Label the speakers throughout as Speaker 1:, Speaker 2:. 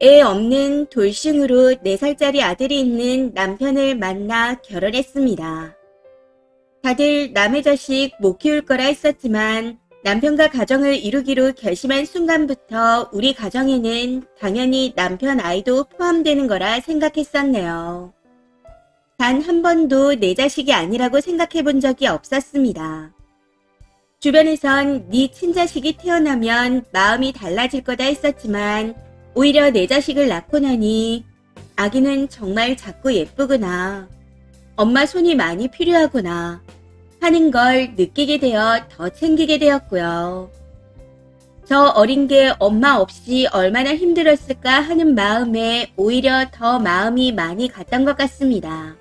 Speaker 1: 애 없는 돌싱으로 4살짜리 아들이 있는 남편을 만나 결혼했습니다. 다들 남의 자식 못 키울 거라 했었지만 남편과 가정을 이루기로 결심한 순간부터 우리 가정에는 당연히 남편 아이도 포함되는 거라 생각했었네요. 단 한 번도 내 자식이 아니라고 생각해 본 적이 없었습니다. 주변에선 네 친자식이 태어나면 마음이 달라질 거다 했었지만 오히려 내 자식을 낳고 나니 아기는 정말 작고 예쁘구나. 엄마 손이 많이 필요하구나 하는 걸 느끼게 되어 더 챙기게 되었고요. 저 어린 게 엄마 없이 얼마나 힘들었을까 하는 마음에 오히려 더 마음이 많이 갔던 것 같습니다.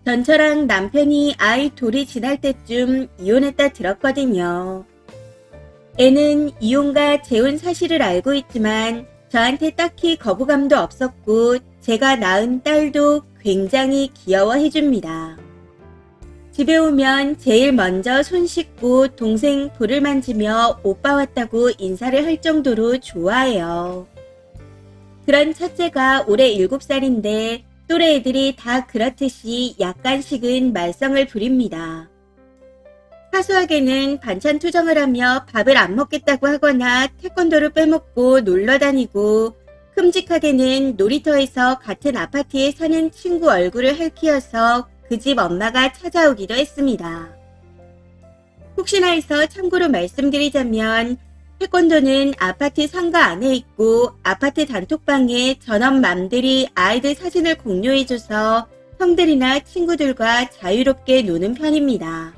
Speaker 1: 전 저랑 남편이 아이 둘이 지날 때쯤 이혼했다 들었거든요. 애는 이혼과 재혼 사실을 알고 있지만 저한테 딱히 거부감도 없었고 제가 낳은 딸도 굉장히 귀여워해줍니다. 집에 오면 제일 먼저 손 씻고 동생 볼을 만지며 오빠 왔다고 인사를 할 정도로 좋아해요. 그런 첫째가 올해 7살인데 또래 애들이 다 그렇듯이 약간씩은 말썽을 부립니다. 사소하게는 반찬 투정을 하며 밥을 안 먹겠다고 하거나 태권도를 빼먹고 놀러 다니고 큼직하게는 놀이터에서 같은 아파트에 사는 친구 얼굴을 핥히어서 그 집 엄마가 찾아오기도 했습니다. 혹시나 해서 참고로 말씀드리자면 태권도는 아파트 상가 안에 있고 아파트 단톡방에 전원맘들이 아이들 사진을 공유해줘서 형들이나 친구들과 자유롭게 노는 편입니다.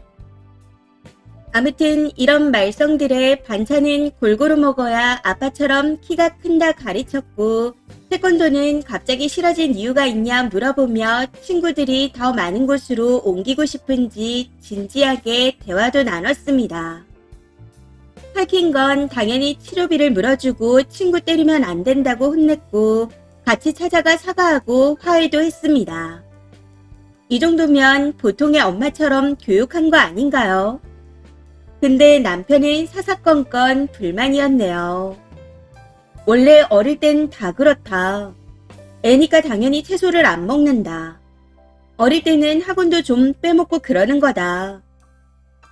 Speaker 1: 아무튼 이런 말썽들에 반찬은 골고루 먹어야 아빠처럼 키가 큰다 가르쳤고 태권도는 갑자기 싫어진 이유가 있냐 물어보며 친구들이 더 많은 곳으로 옮기고 싶은지 진지하게 대화도 나눴습니다. 핥힌 건 당연히 치료비를 물어주고 친구 때리면 안 된다고 혼냈고 같이 찾아가 사과하고 화해도 했습니다. 이 정도면 보통의 엄마처럼 교육한 거 아닌가요? 근데 남편은 사사건건 불만이었네요. 원래 어릴 땐 다 그렇다. 애니까 당연히 채소를 안 먹는다. 어릴 때는 학원도 좀 빼먹고 그러는 거다.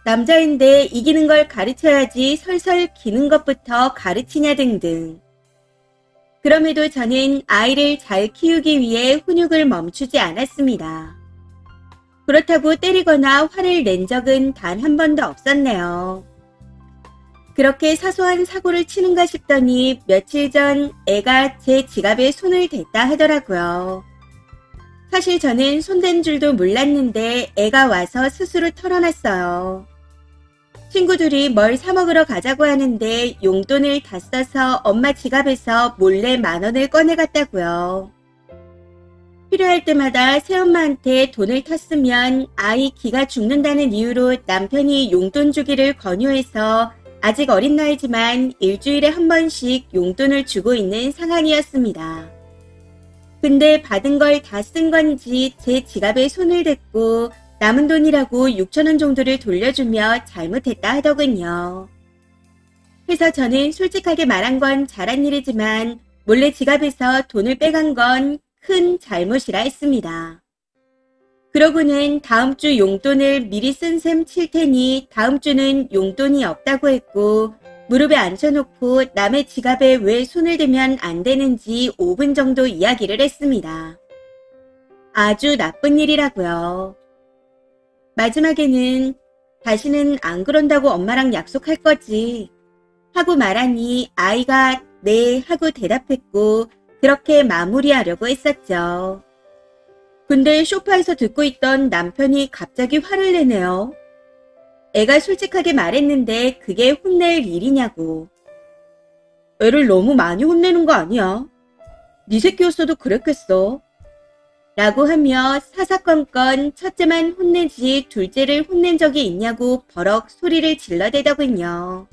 Speaker 1: 남자인데 이기는 걸 가르쳐야지 설설 기는 것부터 가르치냐 등등. 그럼에도 저는 아이를 잘 키우기 위해 훈육을 멈추지 않았습니다. 그렇다고 때리거나 화를 낸 적은 단 한 번도 없었네요. 그렇게 사소한 사고를 치는가 싶더니 며칠 전 애가 제 지갑에 손을 댔다 하더라고요. 사실 저는 손댄 줄도 몰랐는데 애가 와서 스스로 털어놨어요. 친구들이 뭘 사 먹으러 가자고 하는데 용돈을 다 써서 엄마 지갑에서 몰래 10,000원을 꺼내갔다고요. 필요할 때마다 새엄마한테 돈을 탔으면 아이 기가 죽는다는 이유로 남편이 용돈 주기를 권유해서 아직 어린 나이지만 일주일에 한 번씩 용돈을 주고 있는 상황이었습니다. 근데 받은 걸 다 쓴 건지 제 지갑에 손을 댔고 남은 돈이라고 6,000원 정도를 돌려주며 잘못했다 하더군요. 그래서 저는 솔직하게 말한 건 잘한 일이지만 몰래 지갑에서 돈을 빼간 건 큰 잘못이라 했습니다. 그러고는 다음 주 용돈을 미리 쓴 셈 칠 테니 다음 주는 용돈이 없다고 했고 무릎에 앉혀놓고 남의 지갑에 왜 손을 대면 안 되는지 5분 정도 이야기를 했습니다. 아주 나쁜 일이라고요. 마지막에는 다시는 안 그런다고 엄마랑 약속할 거지 하고 말하니 아이가 네 하고 대답했고 그렇게 마무리하려고 했었죠. 근데 소파에서 듣고 있던 남편이 갑자기 화를 내네요. 애가 솔직하게 말했는데 그게 혼낼 일이냐고. 애를 너무 많이 혼내는 거 아니야? 네 새끼였어도 그랬겠어. 라고 하며 사사건건 첫째만 혼내지 둘째를 혼낸 적이 있냐고 버럭 소리를 질러대더군요.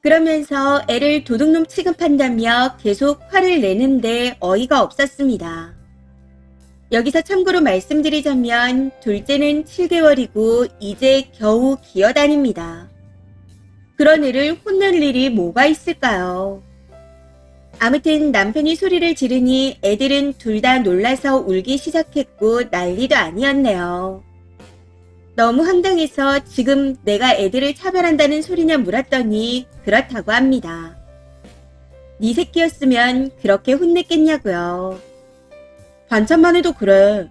Speaker 1: 그러면서 애를 도둑놈 취급한다며 계속 화를 내는데 어이가 없었습니다. 여기서 참고로 말씀드리자면 둘째는 7개월이고 이제 겨우 기어다닙니다. 그런 애를 혼낼 일이 뭐가 있을까요? 아무튼 남편이 소리를 지르니 애들은 둘 다 놀라서 울기 시작했고 난리도 아니었네요. 너무 황당해서 지금 내가 애들을 차별한다는 소리냐 물었더니 그렇다고 합니다. 네 새끼였으면 그렇게 혼냈겠냐고요. 반찬만 해도 그래.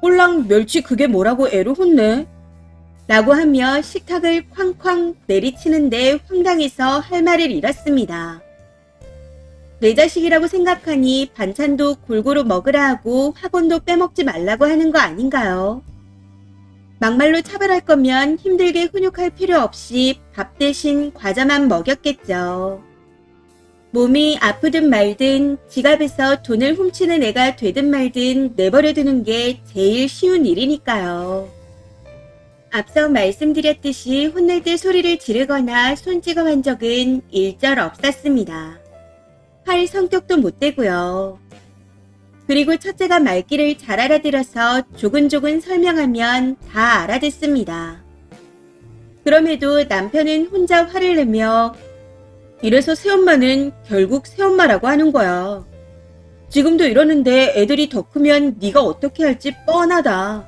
Speaker 1: 꼴랑 멸치 그게 뭐라고 애를 혼내? 라고 하며 식탁을 쾅쾅 내리치는데 황당해서 할 말을 잃었습니다. 내 자식이라고 생각하니 반찬도 골고루 먹으라 하고 학원도 빼먹지 말라고 하는 거 아닌가요? 막말로 차별할 거면 힘들게 훈육할 필요 없이 밥 대신 과자만 먹였겠죠. 몸이 아프든 말든 지갑에서 돈을 훔치는 애가 되든 말든 내버려 두는 게 제일 쉬운 일이니까요. 앞서 말씀드렸듯이 혼낼 때 소리를 지르거나 손 찍어한 적은 일절 없었습니다. 할 성격도 못 되고요. 그리고 첫째가 말귀를 잘 알아들어서 조근조근 설명하면 다 알아듣습니다. 그럼에도 남편은 혼자 화를 내며 이래서 새엄마는 결국 새엄마라고 하는 거야. 지금도 이러는데 애들이 더 크면 네가 어떻게 할지 뻔하다.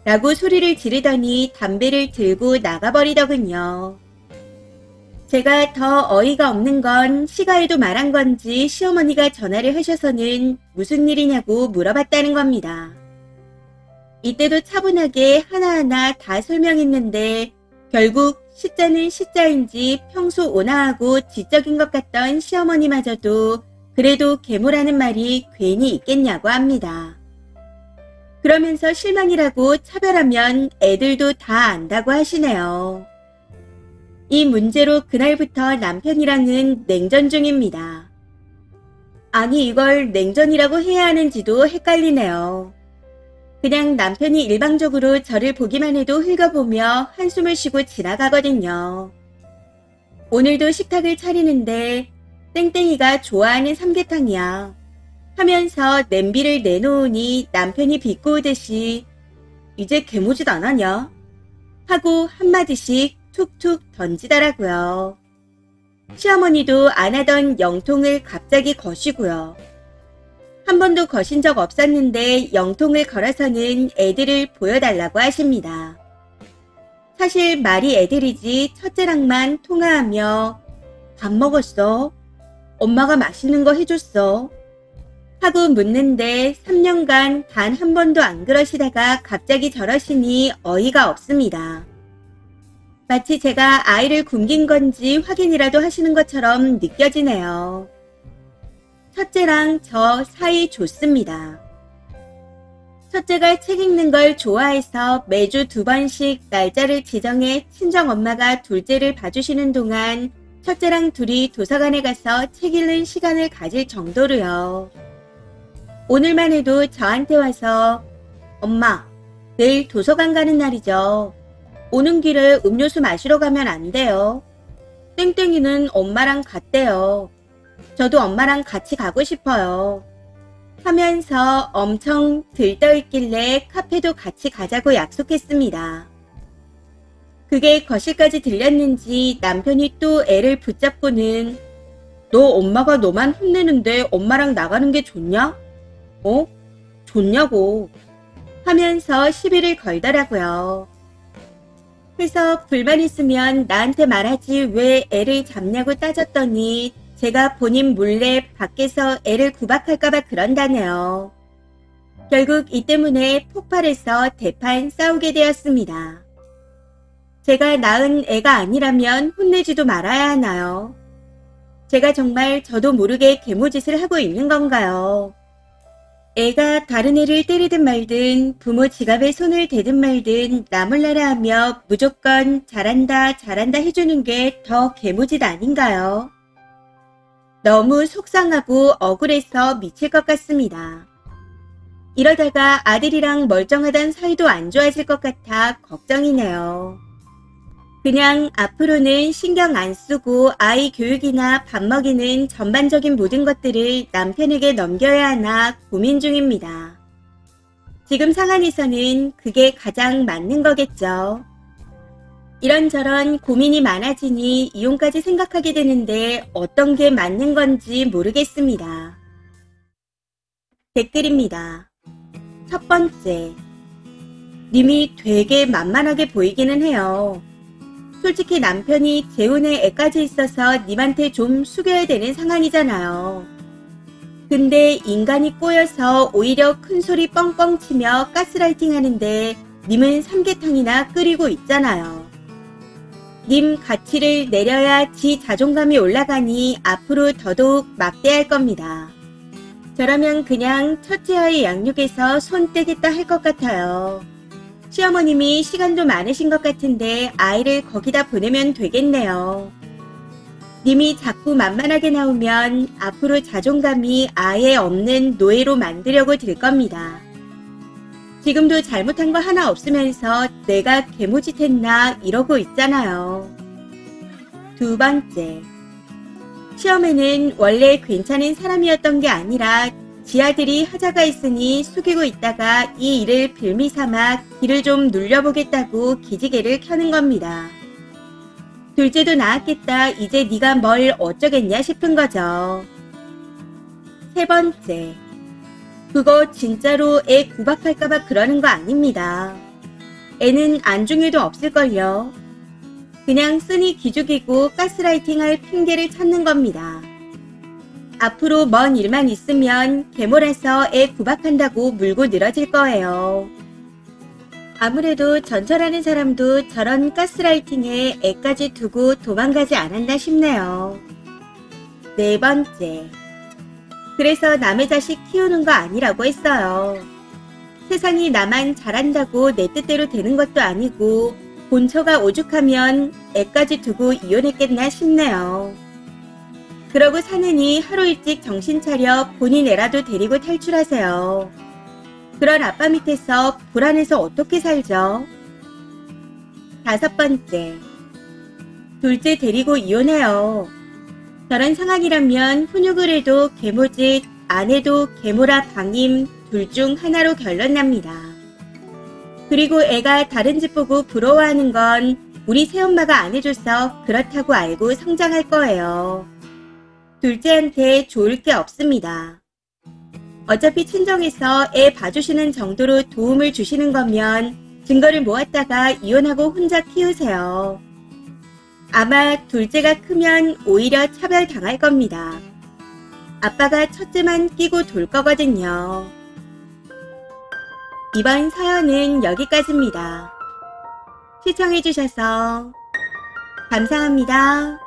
Speaker 1: 라고 소리를 지르더니 담배를 들고 나가버리더군요. 제가 더 어이가 없는 건 시가에도 말한 건지 시어머니가 전화를 하셔서는 무슨 일이냐고 물어봤다는 겁니다. 이때도 차분하게 하나하나 다 설명했는데 결국 시자는 시자인지 평소 온화하고 지적인 것 같던 시어머니마저도 그래도 계모라는 말이 괜히 있겠냐고 합니다. 그러면서 실망이라고 차별하면 애들도 다 안다고 하시네요. 이 문제로 그날부터 남편이랑은 냉전 중입니다. 아니 이걸 냉전이라고 해야 하는지도 헷갈리네요. 그냥 남편이 일방적으로 저를 보기만 해도 흙어보며 한숨을 쉬고 지나가거든요. 오늘도 식탁을 차리는데 땡땡이가 좋아하는 삼계탕이야 하면서 냄비를 내놓으니 남편이 비꼬듯이 이제 개모짓 안 하냐? 하고 한마디씩 툭툭 던지더라고요. 시어머니도 안 하던 영통을 갑자기 거시고요. 한 번도 거신 적 없었는데 영통을 걸어서는 애들을 보여달라고 하십니다. 사실 말이 애들이지 첫째랑만 통화하며 밥 먹었어? 엄마가 맛있는 거 해줬어? 하고 묻는데 3년간 단 한 번도 안 그러시다가 갑자기 저러시니 어이가 없습니다. 마치 제가 아이를 굶긴 건지 확인이라도 하시는 것처럼 느껴지네요. 첫째랑 저 사이 좋습니다. 첫째가 책 읽는 걸 좋아해서 매주 2번씩 날짜를 지정해 친정엄마가 둘째를 봐주시는 동안 첫째랑 둘이 도서관에 가서 책 읽는 시간을 가질 정도로요. 오늘만 해도 저한테 와서 엄마, 내일 도서관 가는 날이죠. 오는 길에 음료수 마시러 가면 안 돼요. 땡땡이는 엄마랑 갔대요. 저도 엄마랑 같이 가고 싶어요. 하면서 엄청 들떠있길래 카페도 같이 가자고 약속했습니다. 그게 거실까지 들렸는지 남편이 또 애를 붙잡고는 너 엄마가 너만 혼내는데 엄마랑 나가는 게 좋냐? 어? 좋냐고 하면서 시비를 걸더라고요. 그래서 불만 있으면 나한테 말하지 왜 애를 잡냐고 따졌더니 제가 본인 몰래 밖에서 애를 구박할까봐 그런다네요. 결국 이 때문에 폭발해서 대판 싸우게 되었습니다. 제가 낳은 애가 아니라면 혼내지도 말아야 하나요? 제가 정말 저도 모르게 계모짓을 하고 있는 건가요? 애가 다른 애를 때리든 말든 부모 지갑에 손을 대든 말든 나몰라라 하며 무조건 잘한다 잘한다 해주는 게 더 계모짓 아닌가요? 너무 속상하고 억울해서 미칠 것 같습니다. 이러다가 아들이랑 멀쩡하단 사이도 안 좋아질 것 같아 걱정이네요. 그냥 앞으로는 신경 안 쓰고 아이 교육이나 밥 먹이는 전반적인 모든 것들을 남편에게 넘겨야 하나 고민 중입니다. 지금 상황에서는 그게 가장 맞는 거겠죠. 이런저런 고민이 많아지니 이혼까지 생각하게 되는데 어떤 게 맞는 건지 모르겠습니다. 댓글입니다. 첫 번째. 님이 되게 만만하게 보이기는 해요. 솔직히 남편이 재혼에 애까지 있어서 님한테 좀 숙여야 되는 상황이잖아요. 근데 인간이 꼬여서 오히려 큰소리 뻥뻥 치며 가스라이팅 하는데 님은 삼계탕이나 끓이고 있잖아요. 님 가치를 내려야 지 자존감이 올라가니 앞으로 더더욱 막대할 겁니다. 저라면 그냥 첫째 아이 양육에서 손 떼겠다 할 것 같아요. 시어머님이 시간도 많으신 것 같은데 아이를 거기다 보내면 되겠네요. 님이 자꾸 만만하게 나오면 앞으로 자존감이 아예 없는 노예로 만들려고 들 겁니다. 지금도 잘못한 거 하나 없으면서 내가 개무짓했나 이러고 있잖아요. 두 번째. 시어머니는 원래 괜찮은 사람이었던 게 아니라 지 아들이 하자가 있으니 숙이고 있다가 이 일을 빌미삼아 기를 좀 눌려보겠다고 기지개를 켜는 겁니다. 둘째도 낳았겠다 이제 네가 뭘 어쩌겠냐 싶은 거죠. 세 번째. 그거 진짜로 애 구박할까봐 그러는 거 아닙니다. 애는 안중에도 없을걸요. 그냥 쓰니 기죽이고 가스라이팅할 핑계를 찾는 겁니다. 앞으로 먼 일만 있으면 개몰아서 애 구박한다고 물고 늘어질 거예요. 아무래도 전철하는 사람도 저런 가스라이팅에 애까지 두고 도망가지 않았나 싶네요. 네 번째. 그래서 남의 자식 키우는 거 아니라고 했어요. 세상이 나만 잘한다고 내 뜻대로 되는 것도 아니고 본처가 오죽하면 애까지 두고 이혼했겠나 싶네요. 그러고 사느니 하루 일찍 정신 차려 본인 애라도 데리고 탈출하세요. 그런 아빠 밑에서 불안해서 어떻게 살죠? 다섯 번째. 둘째 데리고 이혼해요. 저런 상황이라면 훈육을 해도 개모짓, 안 해도 개모라 방임 둘 중 하나로 결론납니다. 그리고 애가 다른 집 보고 부러워하는 건 우리 새엄마가 안 해줘서 그렇다고 알고 성장할 거예요. 둘째한테 좋을 게 없습니다. 어차피 친정에서 애 봐주시는 정도로 도움을 주시는 거면 증거를 모았다가 이혼하고 혼자 키우세요. 아마 둘째가 크면 오히려 차별당할 겁니다. 아빠가 첫째만 끼고 돌 거거든요. 이번 사연은 여기까지입니다. 시청해주셔서 감사합니다.